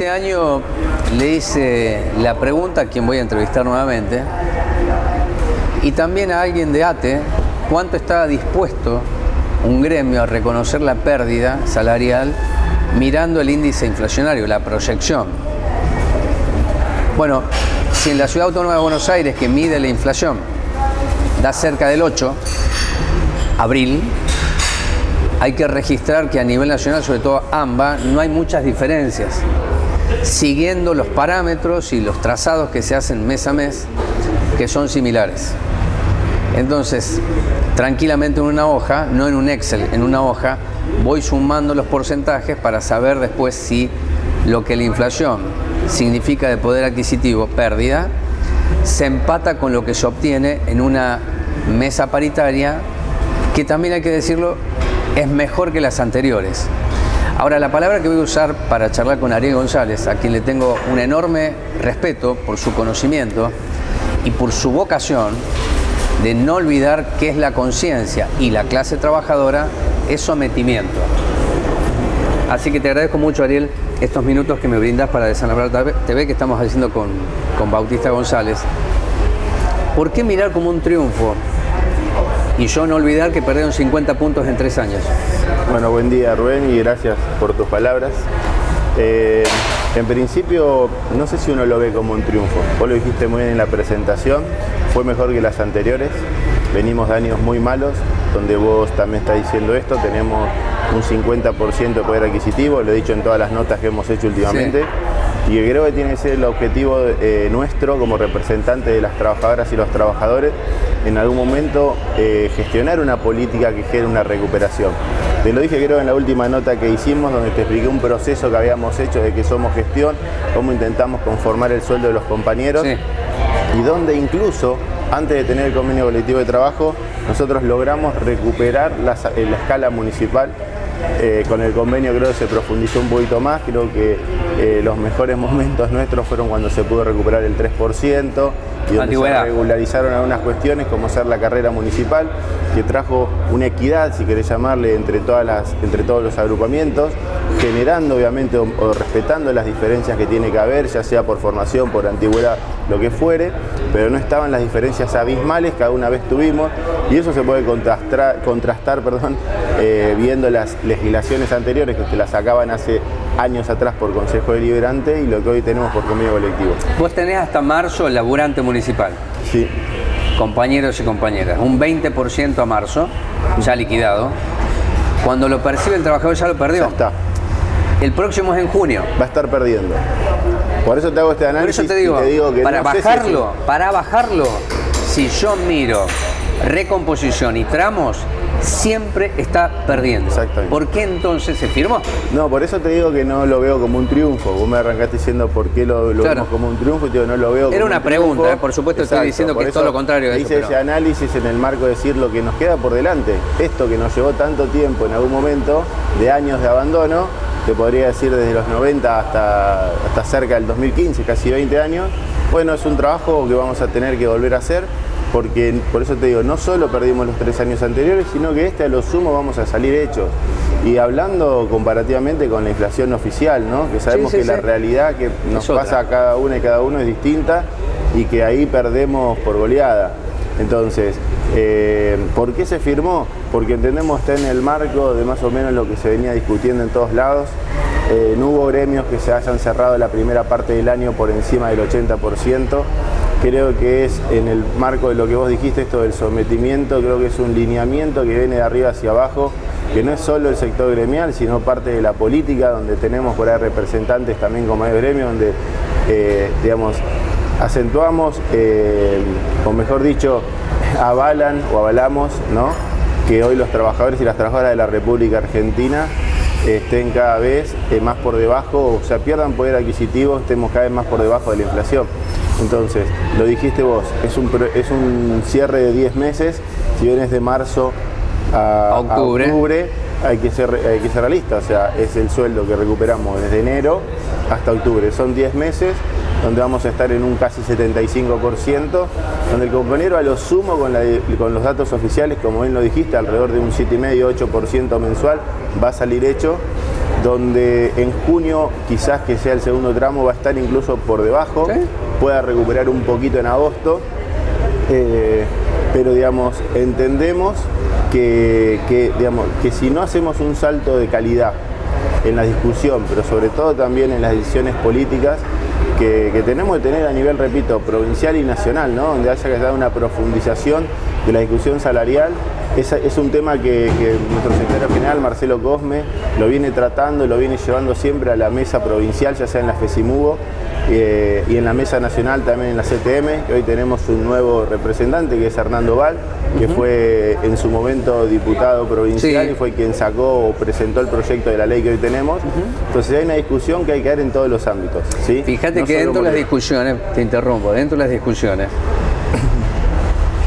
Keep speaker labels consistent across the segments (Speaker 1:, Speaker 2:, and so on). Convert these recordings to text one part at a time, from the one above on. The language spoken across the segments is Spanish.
Speaker 1: este año le hice la pregunta a quien voy a entrevistar nuevamente y también a alguien de ATE, cuánto estaba dispuesto un gremio a reconocer la pérdida salarial mirando el índice inflacionario, la proyección. Bueno, si en la Ciudad Autónoma de Buenos Aires, que mide la inflación, da cerca del 8, abril, hay que registrar que a nivel nacional, sobre todo AMBA, no hay muchas diferencias, siguiendo los parámetros y los trazados que se hacen mes a mes, que son similares. Entonces, tranquilamente en una hoja, no en un Excel, en una hoja, voy sumando los porcentajes para saber después si lo que la inflación significa de poder adquisitivo, pérdida, se empata con lo que se obtiene en una mesa paritaria, que también hay que decirlo, es mejor que las anteriores. Ahora, la palabra que voy a usar para charlar con Ariel González, a quien le tengo un enorme respeto por su conocimiento y por su vocación de no olvidar qué es la conciencia y la clase trabajadora, es sometimiento. Así que te agradezco mucho, Ariel, estos minutos que me brindas para Desenlabrar TV, que estamos haciendo con Bautista González. ¿Por qué mirar como un triunfo y yo no olvidar que perdieron 50 puntos en 3 años?
Speaker 2: Bueno, buen día, Rubén, y gracias por tus palabras. En principio, no sé si uno lo ve como un triunfo. Vos lo dijiste muy bien en la presentación, fue mejor que las anteriores. Venimos de años muy malos, donde vos también estás diciendo esto, tenemos un 50% de poder adquisitivo, lo he dicho en todas las notas que hemos hecho últimamente. Sí. Y creo que tiene que ser el objetivo nuestro como representante de las trabajadoras y los trabajadores, en algún momento gestionar una política que genere una recuperación. Te lo dije creo en la última nota que hicimos, donde te expliqué un proceso que habíamos hecho de que somos gestión, cómo intentamos conformar el sueldo de los compañeros. Sí. Y donde incluso, antes de tener el convenio colectivo de trabajo, nosotros logramos recuperar la escala municipal. Con el convenio creo que se profundizó un poquito más, creo que los mejores momentos nuestros fueron cuando se pudo recuperar el 3% y donde se regularizaron algunas cuestiones como ser la carrera municipal, que trajo una equidad, si querés llamarle, entre todos los agrupamientos, generando obviamente o respetando las diferencias que tiene que haber, ya sea por formación, por antigüedad, lo que fuere, pero no estaban las diferencias abismales que alguna vez tuvimos, y eso se puede contrastar viendo las legislaciones anteriores que te las sacaban hace años atrás por Consejo Deliberante y lo que hoy tenemos por convenio colectivo.
Speaker 1: Vos tenés hasta marzo el laburante municipal.
Speaker 2: Sí.
Speaker 1: Compañeros y compañeras, un 20% a marzo, ya liquidado. Cuando lo percibe el trabajador ya lo perdió.
Speaker 2: Ya está.
Speaker 1: El próximo es en junio.
Speaker 2: Va a estar perdiendo. Por eso te hago este análisis.
Speaker 1: Por eso te digo que para bajarlo, si yo miro recomposición y tramos, siempre está perdiendo.
Speaker 2: Exactamente.
Speaker 1: ¿Por qué entonces se firmó?
Speaker 2: No, por eso te digo que no lo veo como un triunfo. Vos me arrancaste diciendo por qué lo vemos como un triunfo y te digo, no lo veo como un triunfo.
Speaker 1: Era una pregunta, por supuesto. Exacto. Estoy diciendo que es todo lo contrario de eso.
Speaker 2: Hice ese análisis en el marco de decir lo que nos queda por delante. Esto que nos llevó tanto tiempo en algún momento, de años de abandono, te podría decir desde los 90 hasta cerca del 2015, casi 20 años. Bueno, es un trabajo que vamos a tener que volver a hacer, porque por eso te digo, no solo perdimos los 3 años anteriores, sino que a lo sumo vamos a salir hechos. Y hablando comparativamente con la inflación oficial, ¿no? Que sabemos que la realidad que nos pasa a cada una y cada uno es distinta y que ahí perdemos por goleada. Entonces, ¿por qué se firmó? Porque entendemos está en el marco de más o menos lo que se venía discutiendo en todos lados. No hubo gremios que se hayan cerrado la primera parte del año por encima del 80%. Creo que es en el marco de lo que vos dijiste, esto del sometimiento, creo que es un lineamiento que viene de arriba hacia abajo, que no es solo el sector gremial, sino parte de la política, donde tenemos por ahí representantes también como hay gremios, donde, digamos, acentuamos, o mejor dicho, avalan o avalamos, ¿no?, que hoy los trabajadores y las trabajadoras de la República Argentina estén cada vez más por debajo, o sea, pierdan poder adquisitivo, estemos cada vez más por debajo de la inflación. Entonces, lo dijiste vos, es un cierre de 10 meses, si vienes de marzo a octubre, hay que ser realista, o sea, es el sueldo que recuperamos desde enero hasta octubre, son 10 meses donde vamos a estar en un casi 75%, donde el compañero a lo sumo con los datos oficiales, como bien lo dijiste, alrededor de un 7,5-8% mensual, va a salir hecho. donde en junio, quizás que sea el segundo tramo, va a estar incluso por debajo,
Speaker 1: ¿Sí?
Speaker 2: pueda recuperar un poquito en agosto, pero digamos, entendemos que si no hacemos un salto de calidad en la discusión, pero sobre todo también en las decisiones políticas que tenemos que tener a nivel, repito, provincial y nacional, ¿no? Donde haya que dar una profundización de la discusión salarial. Es un tema que nuestro secretario general, Marcelo Cosme, lo viene tratando, lo viene llevando siempre a la mesa provincial, ya sea en la FESIMUGO y en la mesa nacional también en la CTM, que hoy tenemos un nuevo representante que es Hernando Val, que fue en su momento diputado provincial y fue quien sacó o presentó el proyecto de la ley que hoy tenemos. Entonces hay una discusión que hay que dar en todos los ámbitos, ¿sí?
Speaker 1: Fíjate que dentro de las discusiones, te interrumpo, dentro de las discusiones,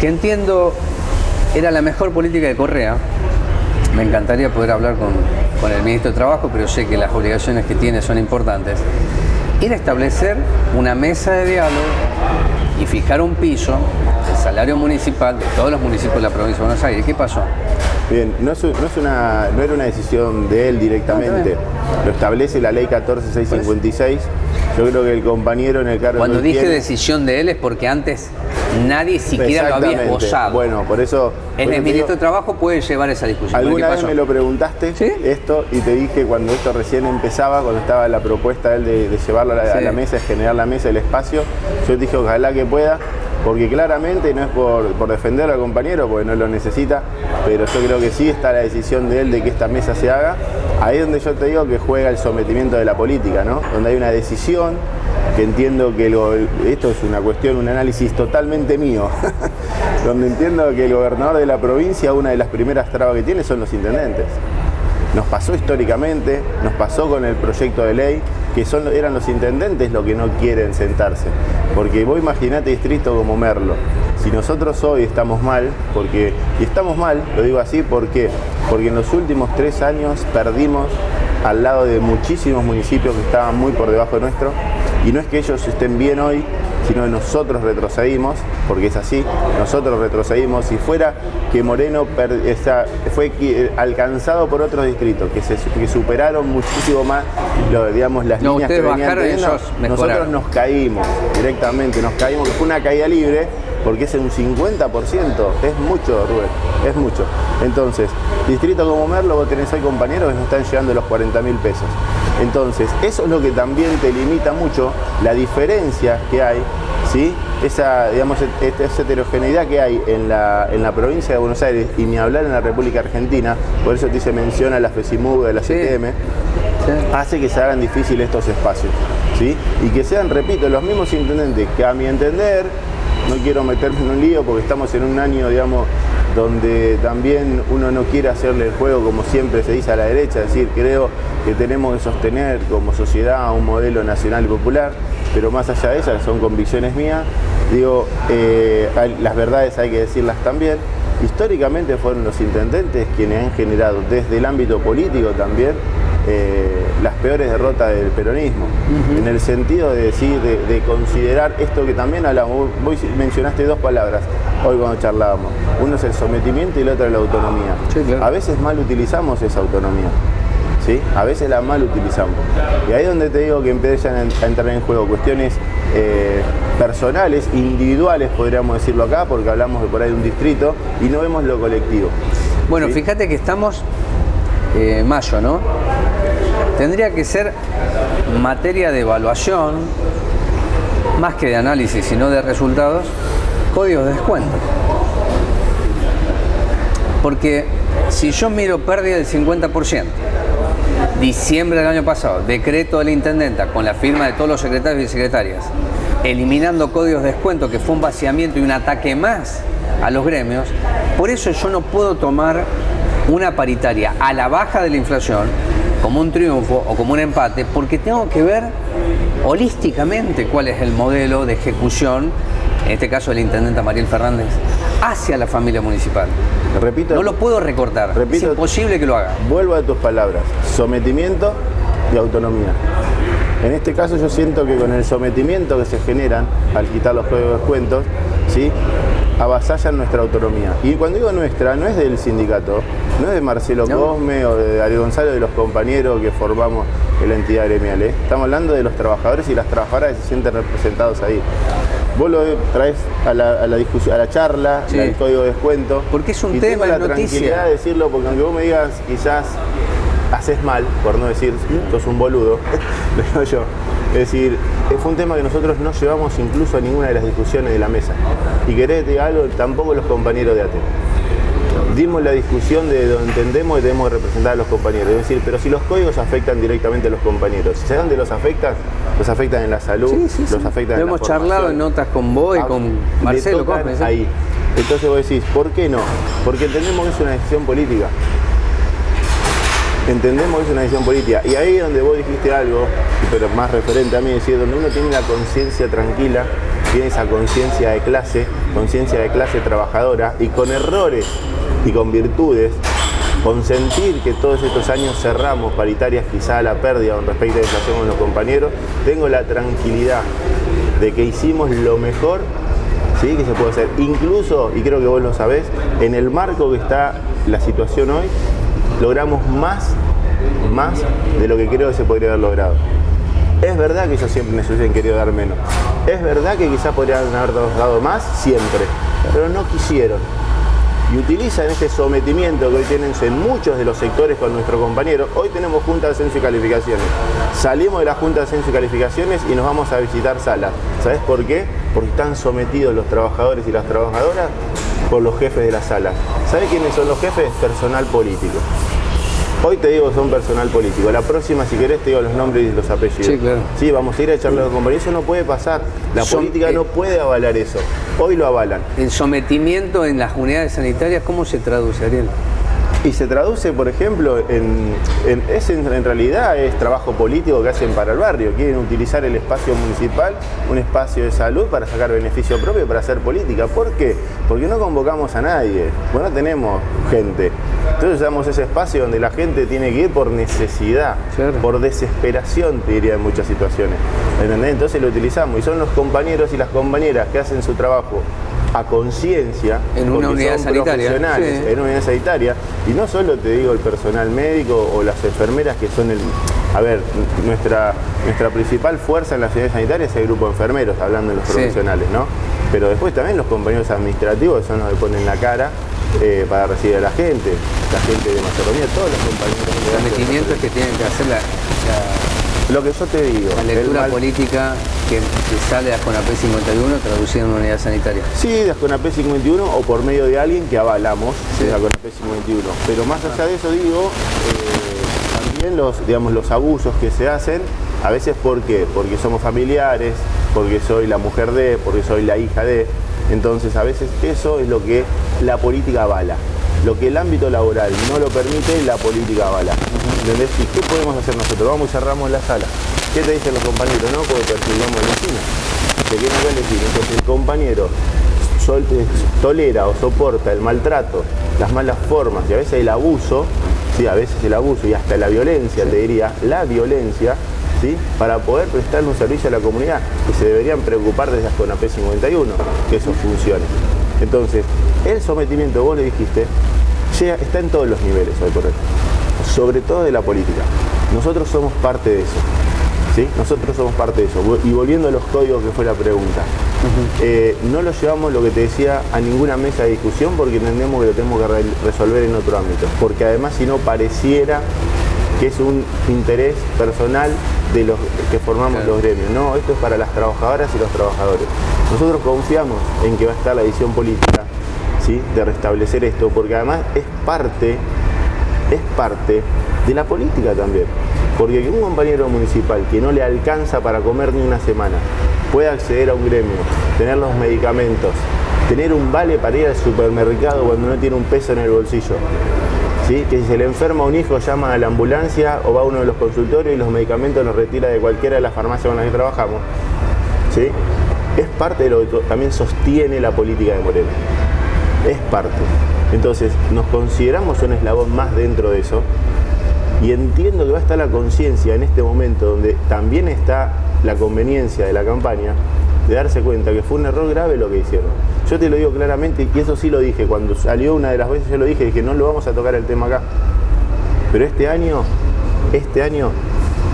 Speaker 1: que entiendo era la mejor política de Correa. Me encantaría poder hablar con el ministro de Trabajo, pero sé que las obligaciones que tiene son importantes. Era establecer una mesa de diálogo y fijar un piso del salario municipal de todos los municipios de la provincia de Buenos Aires. ¿Qué pasó?
Speaker 2: Bien, no era una decisión de él directamente, lo establece la ley 14656. Yo creo que el compañero en el cargo
Speaker 1: Cuando
Speaker 2: que
Speaker 1: dije
Speaker 2: tiene,
Speaker 1: decisión de él es porque antes nadie siquiera lo había esbozado.
Speaker 2: Bueno, por eso...
Speaker 1: El ministro de Trabajo puede llevar esa discusión.
Speaker 2: Alguna vez me lo preguntaste,
Speaker 1: ¿sí?
Speaker 2: Esto, y te dije cuando esto recién empezaba, cuando estaba la propuesta de él de llevarlo a la mesa, de generar la mesa, el espacio, yo te dije ojalá que pueda, porque claramente no es por defender al compañero, porque no lo necesita, pero yo creo que sí está la decisión de él de que esta mesa se haga. Ahí es donde yo te digo que juega el sometimiento de la política, ¿no? Donde hay una decisión, que entiendo que esto es una cuestión, un análisis totalmente mío, donde entiendo que el gobernador de la provincia, una de las primeras trabas que tiene son los intendentes. Nos pasó históricamente, nos pasó con el proyecto de ley, que eran los intendentes los que no quieren sentarse. Porque vos imaginate distrito como Merlo. Si nosotros hoy estamos mal, y estamos mal, lo digo así, ¿por qué? Porque en los últimos 3 años perdimos al lado de muchísimos municipios que estaban muy por debajo nuestro, y no es que ellos estén bien hoy, sino que nosotros retrocedimos, porque es así, nosotros retrocedimos. Si fuera que Moreno fue alcanzado por otros distritos, que superaron muchísimo más las líneas que venían teniendo, nosotros nos caímos directamente, que fue una caída libre, porque es un 50%, es mucho, Rubén, es mucho. Entonces, distrito como Merlo, vos tenés hoy compañeros que no están llegando a los 40.000 pesos. Entonces, eso es lo que también te limita mucho, la diferencia que hay, ¿sí? Esa heterogeneidad que hay en la provincia de Buenos Aires, y ni hablar en la República Argentina, por eso te hice mención a la FESIMUGO, de la CTM, hace que se hagan difíciles estos espacios, ¿sí? Y que sean, repito, los mismos intendentes que, a mi entender, no quiero meterme en un lío porque estamos en un año, donde también uno no quiere hacerle el juego, como siempre se dice, a la derecha, es decir, creo que tenemos que sostener como sociedad un modelo nacional y popular, pero más allá de esas, son convicciones mías, las verdades hay que decirlas también. Históricamente fueron los intendentes quienes han generado desde el ámbito político también las peores derrotas del peronismo, en el sentido de decir, de considerar esto que también hablamos. Vos mencionaste 2 palabras hoy cuando charlábamos, uno es el sometimiento y la otra es la autonomía. Sí, claro. A veces mal utilizamos esa autonomía, ¿sí? A veces la mal utilizamos, y ahí es donde te digo que empiezan a entrar en juego cuestiones personales, individuales, podríamos decirlo acá, porque hablamos de por ahí de un distrito y no vemos lo colectivo.
Speaker 1: Bueno,
Speaker 2: ¿sí?
Speaker 1: Fíjate que estamos mayo, ¿no? Tendría que ser materia de evaluación, más que de análisis, sino de resultados, códigos de descuento. Porque si yo miro pérdida del 50%, diciembre del año pasado, decreto de la intendenta con la firma de todos los secretarios y secretarias, eliminando códigos de descuento, que fue un vaciamiento y un ataque más a los gremios, por eso yo no puedo tomar una paritaria a la baja de la inflación como un triunfo o como un empate, porque tengo que ver holísticamente cuál es el modelo de ejecución, en este caso de la intendenta Mariel Fernández, hacia la familia municipal.
Speaker 2: Repito,
Speaker 1: no lo puedo recortar, es imposible que lo haga.
Speaker 2: Vuelvo a tus palabras, sometimiento y autonomía. En este caso yo siento que con el sometimiento que se generan al quitar los códigos de descuentos, ¿sí? avasallan nuestra autonomía. Y cuando digo nuestra, no es del sindicato, no es de Marcelo Cosme o de Ariel González, de los compañeros que formamos la entidad gremial. Estamos hablando de los trabajadores y las trabajadoras que se sienten representados ahí. Vos lo traes a la discusión, a la charla,
Speaker 1: sí,
Speaker 2: al código de descuento.
Speaker 1: Porque es un
Speaker 2: y
Speaker 1: tema,
Speaker 2: tengo la
Speaker 1: es noticia.
Speaker 2: Tranquilidad de decirlo, porque aunque vos me digas, quizás haces mal, por no decir, sos un boludo, digo yo. Es decir, fue un tema que nosotros no llevamos incluso a ninguna de las discusiones de la mesa. Y querés que te diga algo, tampoco los compañeros de ATE. Dimos la discusión de donde entendemos que tenemos que representar a los compañeros. Es decir, pero si los códigos afectan directamente a los compañeros, ¿sabes dónde los afectan? Los afectan en la salud,
Speaker 1: sí,
Speaker 2: los afectan en la
Speaker 1: hemos
Speaker 2: formación.
Speaker 1: charlado en notas con vos y con Marcelo Cosme. ¿Sí?
Speaker 2: Ahí. Entonces vos decís, ¿por qué no? Porque entendemos que es una decisión política. Entendemos que es una decisión política. Y ahí es donde vos dijiste algo, pero más referente a mí, es decir, donde uno tiene la conciencia tranquila, tiene esa conciencia de clase trabajadora, y con errores y con virtudes, consentir que todos estos años cerramos paritarias quizá a la pérdida con respecto a la inflación con los compañeros, tengo la tranquilidad de que hicimos lo mejor, ¿sí?, que se puede hacer. Incluso, y creo que vos lo sabés, en el marco que está la situación hoy, logramos más de lo que creo que se podría haber logrado. Es verdad que ellos siempre nos hubiesen querido dar menos. Es verdad que quizás podrían haber dado más siempre, pero no quisieron. Y utilizan ese sometimiento que hoy tienen en muchos de los sectores con nuestros compañeros. Hoy tenemos Junta de Ascenso y Calificaciones. Salimos de la Junta de Ascenso y Calificaciones y nos vamos a visitar salas. ¿Sabés por qué? Porque están sometidos los trabajadores y las trabajadoras por los jefes de las salas. ¿Sabés quiénes son los jefes? Personal político. Hoy te digo que son personal político. La próxima, si querés, te digo los nombres y los apellidos. Sí, claro. Sí, vamos a ir a echarle a los compañeros. Eso no puede pasar. La política no puede avalar eso. Hoy lo avalan.
Speaker 1: El sometimiento en las unidades sanitarias, ¿cómo se traduce, Ariel?
Speaker 2: Y se traduce, por ejemplo, en realidad es trabajo político que hacen para el barrio. Quieren utilizar el espacio municipal, un espacio de salud, para sacar beneficio propio, para hacer política. ¿Por qué? Porque no convocamos a nadie, porque no tenemos gente. Entonces usamos ese espacio donde la gente tiene que ir por necesidad, claro, por desesperación, te diría, en muchas situaciones. ¿Entendés? Entonces lo utilizamos, y son los compañeros y las compañeras que hacen su trabajo a conciencia,
Speaker 1: en una unidad sanitaria,
Speaker 2: profesionales, sí, en una unidad sanitaria, y no solo te digo el personal médico o las enfermeras, que son nuestra principal fuerza en las unidades sanitarias es el grupo de enfermeros, hablando de los profesionales, ¿no? Pero después también los compañeros administrativos son los que ponen la cara para recibir a la gente de mayordomía, todos los compañeros.
Speaker 1: El sometimiento es que tienen que hacer
Speaker 2: lo que yo te digo,
Speaker 1: la lectura política que sale de ASCONAPEC 51 traducida en una unidad sanitaria.
Speaker 2: Sí, de ASCONAPEC 51 o por medio de alguien que avalamos, sí, de ASCONAPEC 51. Pero más allá de eso, digo, también los abusos que se hacen, a veces, ¿por qué? Porque somos familiares, porque soy la mujer de, porque soy la hija de. Entonces, a veces eso es lo que la política avala. Lo que el ámbito laboral no lo permite, la política avala. ¿Entendés? ¿Y qué podemos hacer nosotros? Vamos y cerramos la sala. ¿Qué te dicen los compañeros? No, porque perjudicamos a la vecina. ¿Qué quieren decir? Entonces el compañero tolera o soporta el maltrato, las malas formas y a veces el abuso, ¿sí? A veces el abuso y hasta la violencia, te diría, la violencia, ¿sí? Para poder prestarle un servicio a la comunidad, que se deberían preocupar desde ASCONAPEC 51, que eso funcione. Entonces, el sometimiento, vos le dijiste, está en todos los niveles hoy por hoy, sobre todo de la política. Nosotros somos parte de eso, ¿sí? Nosotros somos parte de eso. Y volviendo a los códigos, que fue la pregunta, no lo llevamos, lo que te decía, a ninguna mesa de discusión, porque entendemos que lo tenemos que resolver en otro ámbito. Porque además, si no, pareciera que es un interés personal de los que formamos los gremios. No, esto es para las trabajadoras y los trabajadores. Nosotros confiamos en que va a estar la decisión política, ¿sí?, de restablecer esto, porque además es parte de la política también. Porque que un compañero municipal que no le alcanza para comer ni una semana pueda acceder a un gremio, tener los medicamentos, tener un vale para ir al supermercado cuando no tiene un peso en el bolsillo, ¿sí?, que si se le enferma un hijo llama a la ambulancia o va a uno de los consultorios y los medicamentos los retira de cualquiera de las farmacias con las que trabajamos, ¿sí?, es parte de lo que también sostiene la política de Moreno. Es parte. Entonces, nos consideramos un eslabón más dentro de eso, y entiendo que va a estar la conciencia en este momento, donde también está la conveniencia de la campaña, de darse cuenta que fue un error grave lo que hicieron. Yo te lo digo claramente, y eso sí lo dije, cuando salió una de las veces yo lo dije no lo vamos a tocar el tema acá. Pero este año,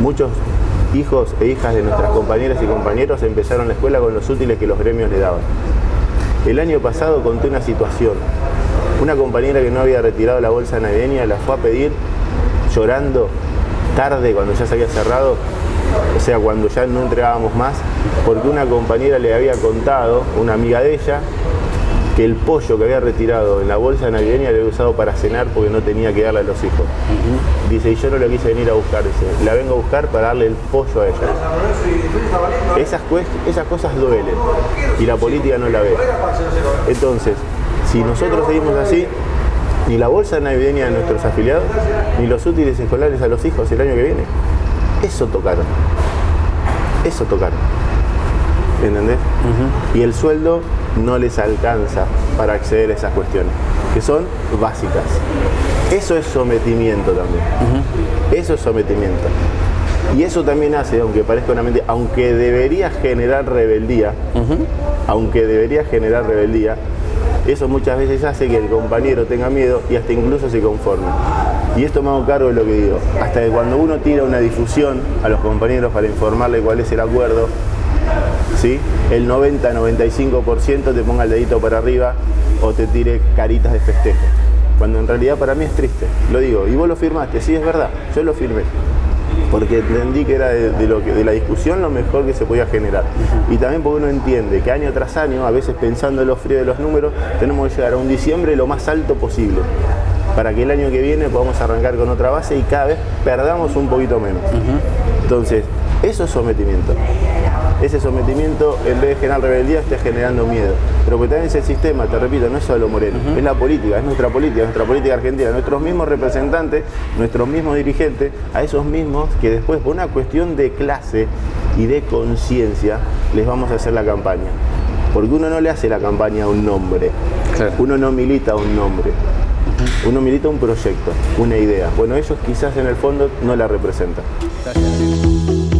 Speaker 2: muchos hijos e hijas de nuestras compañeras y compañeros empezaron la escuela con los útiles que los gremios le daban. El año pasado conté una situación. Una compañera que no había retirado la bolsa navideña la fue a pedir llorando tarde cuando ya se había cerrado, o sea, cuando ya no entregábamos más, porque una compañera le había contado, una amiga de ella, que el pollo que había retirado en la bolsa navideña lo había usado para cenar porque no tenía que darle a los hijos. Dice, y yo no lo quise venir a buscar, dice, la vengo a buscar para darle el pollo a ella. Esas cosas duelen y la política no la ve. Entonces, si nosotros seguimos así, ni la bolsa navideña de nuestros afiliados, ni los útiles escolares a los hijos el año que viene, eso tocaron. ¿Entendés? Y el sueldo no les alcanza para acceder a esas cuestiones, que son básicas. Eso es sometimiento también. Eso es sometimiento. Y eso también hace, aunque parezca una mentira, aunque debería generar rebeldía, eso muchas veces hace que el compañero tenga miedo y hasta incluso se conforme. Y esto me hago cargo de lo que digo. Hasta que cuando uno tira una difusión a los compañeros para informarle cuál es el acuerdo, ¿sí? El 90-95% te ponga el dedito para arriba o te tire caritas de festejo. Cuando en realidad para mí es triste. Lo digo, y vos lo firmaste, sí, es verdad, yo lo firmé. Porque entendí que era de la discusión lo mejor que se podía generar. Y también porque uno entiende que año tras año, a veces pensando en lo frío de los números, tenemos que llegar a un diciembre lo más alto posible, para que el año que viene podamos arrancar con otra base y cada vez perdamos un poquito menos. Entonces, eso es sometimiento. Ese sometimiento, en vez de generar rebeldía, está generando miedo. Pero que también es el sistema, te repito, no es solo Moreno, es la política, es nuestra política argentina, nuestros mismos representantes, nuestros mismos dirigentes, a esos mismos que después, por una cuestión de clase y de conciencia, les vamos a hacer la campaña. Porque uno no le hace la campaña a un nombre, claro. Uno no milita a un nombre. Uno milita un proyecto, una idea. Bueno, ellos quizás en el fondo no la representan.
Speaker 1: Gracias.